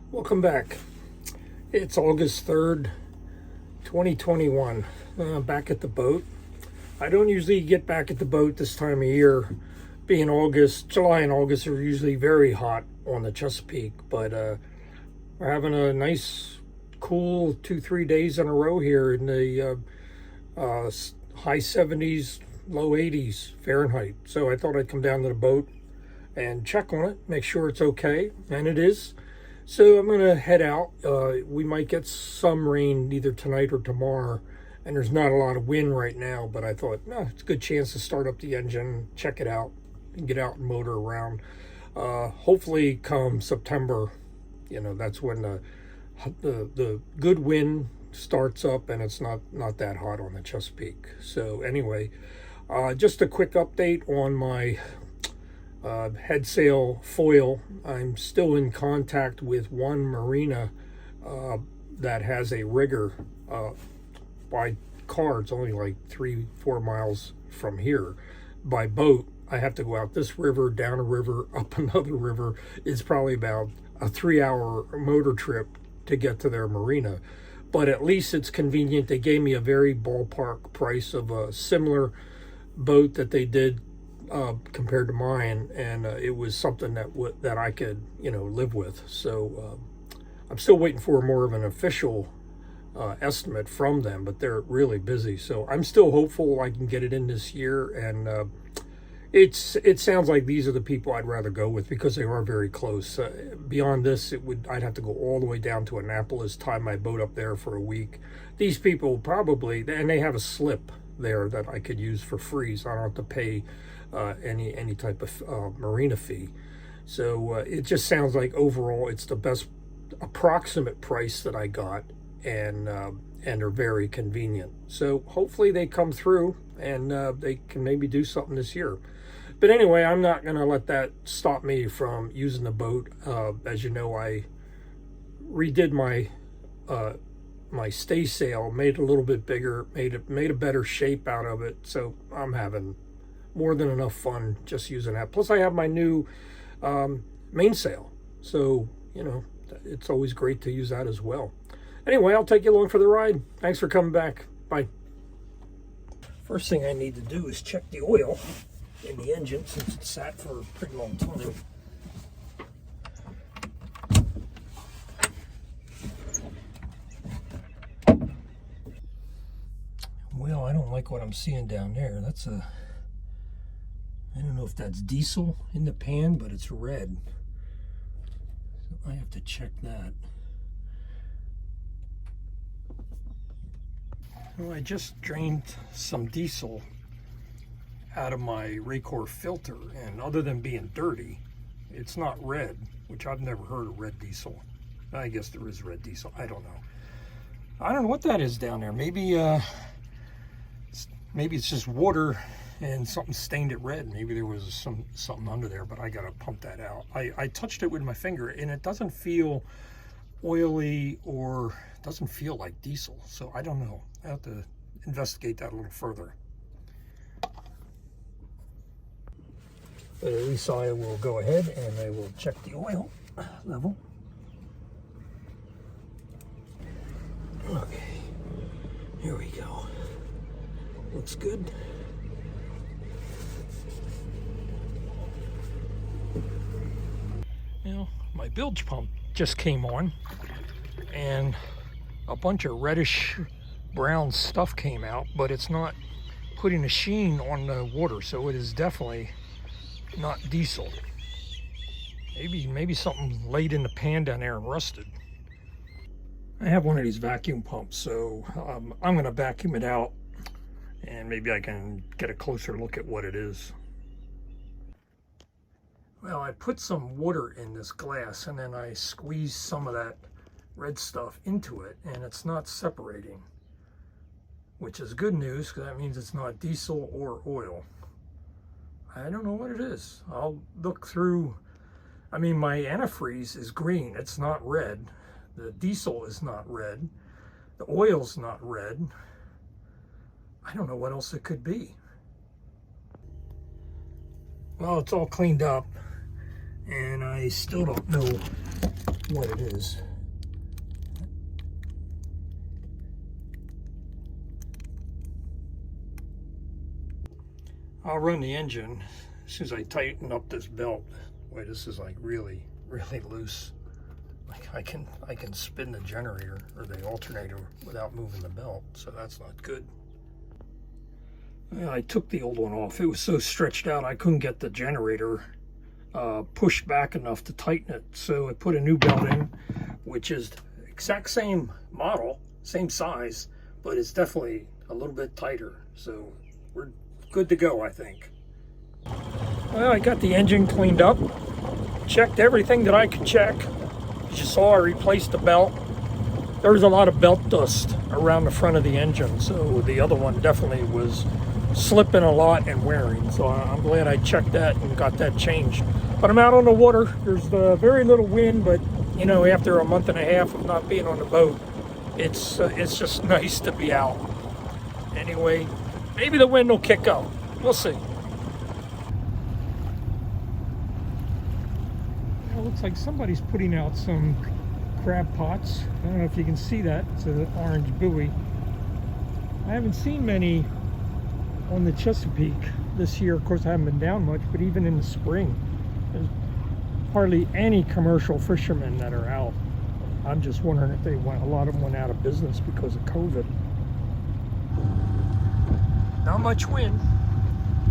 Welcome back. It's August 3rd, 2021. Back at the boat. I don't usually get back at the boat this time of year. Being August, July and August are usually very hot on the Chesapeake, but we're having a nice, cool 2-3 days in a row here in the high 70s, low 80s Fahrenheit. So I thought I'd come down to the boat and check on it, make sure it's okay, and it is. So I'm going to head out. We might get some rain either tonight or tomorrow, and there's not a lot of wind right now, but I thought, no, it's a good chance to start up the engine, check it out, and get out and motor around. Hopefully come September, that's when the good wind starts up and it's not that hot on the Chesapeake. So anyway, just a quick update on my head sail foil. I'm still in contact with one marina that has a rigger by car. It's only like 3-4 miles from here. By boat, I have to go out this river, down a river, up another river. It's probably about a 3-hour motor trip to get to their marina. But at least it's convenient. They gave me a very ballpark price of a similar boat that they did compared to mine, and it was something that I could live with. So I'm still waiting for more of an official estimate from them, but they're really busy. So I'm still hopeful I can get it in this year, and it sounds like these are the people I'd rather go with because they are very close. Beyond this, I'd have to go all the way down to Annapolis, tie my boat up there for a week. These people probably, and they have a slip there that I could use for free, so I don't have to pay any type of marina fee. So it just sounds like overall it's the best approximate price that I got, and they're very convenient. So hopefully they come through and they can maybe do something this year. But anyway, I'm not going to let that stop me from using the boat. As you know, I redid my my stay sail, made it a little bit bigger, made a better shape out of it. So I'm having more than enough fun just using that. Plus I have my new mainsail, so it's always great to use that as well. Anyway, I'll take you along for the ride. Thanks for coming back. Bye. First thing I need to do is check the oil in the engine since it sat for a pretty long time. Well, I don't like what I'm seeing down there. I don't know if that's diesel in the pan, but it's red. So I have to check that. Well, I just drained some diesel out of my Raycor filter, and other than being dirty, it's not red, which I've never heard of red diesel. I guess there is red diesel. I don't know what that is down there. Maybe it's just water and something stained it red. Maybe there was something under there, but I gotta pump that out. I touched it with my finger and it doesn't feel oily or doesn't feel like diesel. So I don't know. I have to investigate that a little further. But at least I will go ahead and I will check the oil level. Okay, here we go. Looks good. My bilge pump just came on and a bunch of reddish brown stuff came out, but it's not putting a sheen on the water, so it is definitely not diesel. Maybe something laid in the pan down there and rusted. I have one of these vacuum pumps, so I'm going to vacuum it out and maybe I can get a closer look at what it is. Well, I put some water in this glass and then I squeezed some of that red stuff into it, and it's not separating, which is good news because that means it's not diesel or oil. I don't know what it is. I'll look through. I mean, my antifreeze is green. It's not red. The diesel is not red. The oil's not red. I don't know what else it could be. Well, it's all cleaned up, and I still don't know what it is. I'll run the engine as soon as I tighten up this belt. Boy, this is like really, really loose. Like I can spin the generator or the alternator without moving the belt, so that's not good. I took the old one off. It was so stretched out I couldn't get the generator pushed back enough to tighten it. So I put a new belt in, which is the exact same model, same size, but it's definitely a little bit tighter. So we're good to go, I think. Well, I got the engine cleaned up, checked everything that I could check. As you saw, I replaced the belt. There was a lot of belt dust around the front of the engine, so the other one definitely was slipping a lot and wearing. So I'm glad I checked that and got that changed. But I'm out on the water. There's very little wind, but you know, after a month and a half of not being on the boat, it's just nice to be out. Anyway, maybe the wind will kick up. We'll see. It looks like somebody's putting out some crab pots. I don't know if you can see that. It's an orange buoy. I haven't seen many on the Chesapeake this year. Of course, I haven't been down much, but even in the spring, there's hardly any commercial fishermen that are out. I'm just wondering if a lot of them went out of business because of COVID. Not much wind.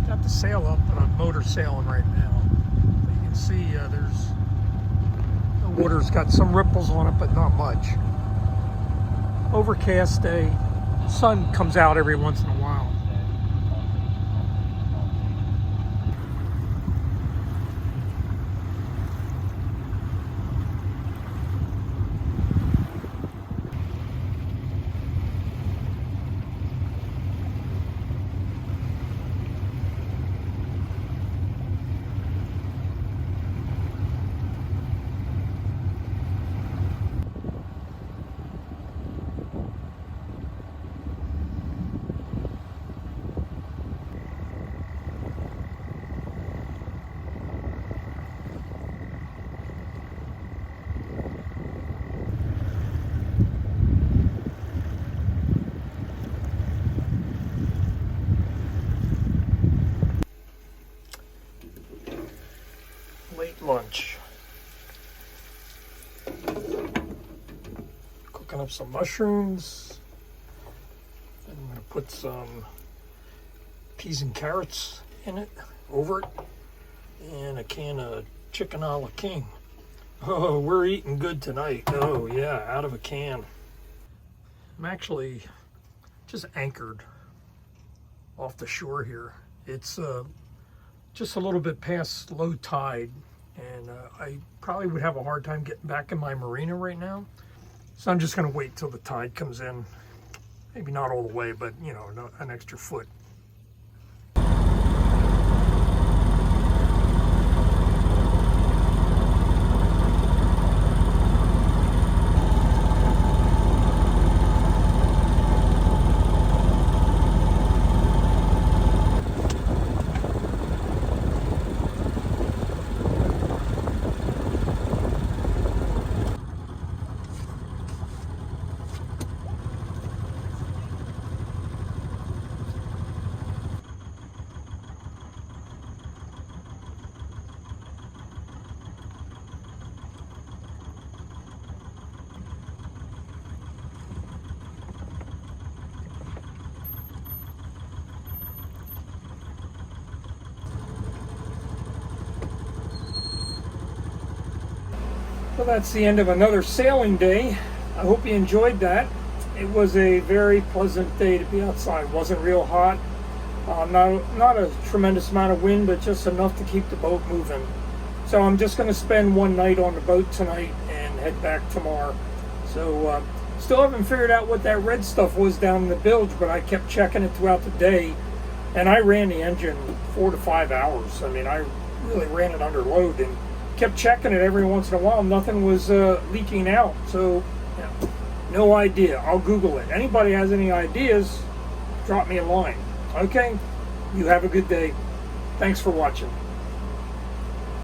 Got the sail up, but I'm motor sailing right now. But you can see the water's got some ripples on it, but not much. Overcast day. Sun comes out every once in a while. Late lunch. Cooking up some mushrooms. And I'm going to put some peas and carrots in it, over it, and a can of chicken a la king. Oh, we're eating good tonight. Oh yeah, out of a can. I'm actually just anchored off the shore here. It's just a little bit past low tide, and I probably would have a hard time getting back in my marina right now. So I'm just going to wait till the tide comes in. Maybe not all the way, but you know, an extra foot. Well, that's the end of another sailing day. I hope you enjoyed that. It was a very pleasant day to be outside. It wasn't real hot. Not a tremendous amount of wind, but just enough to keep the boat moving. So I'm just going to spend one night on the boat tonight and head back tomorrow. So still haven't figured out what that red stuff was down in the bilge, but I kept checking it throughout the day. And I ran the engine 4 to 5 hours. I mean, I really ran it under load and kept checking it every once in a while. Nothing was leaking out. So, yeah, no idea. I'll Google it. Anybody has any ideas, drop me a line. Okay? You have a good day. Thanks for watching.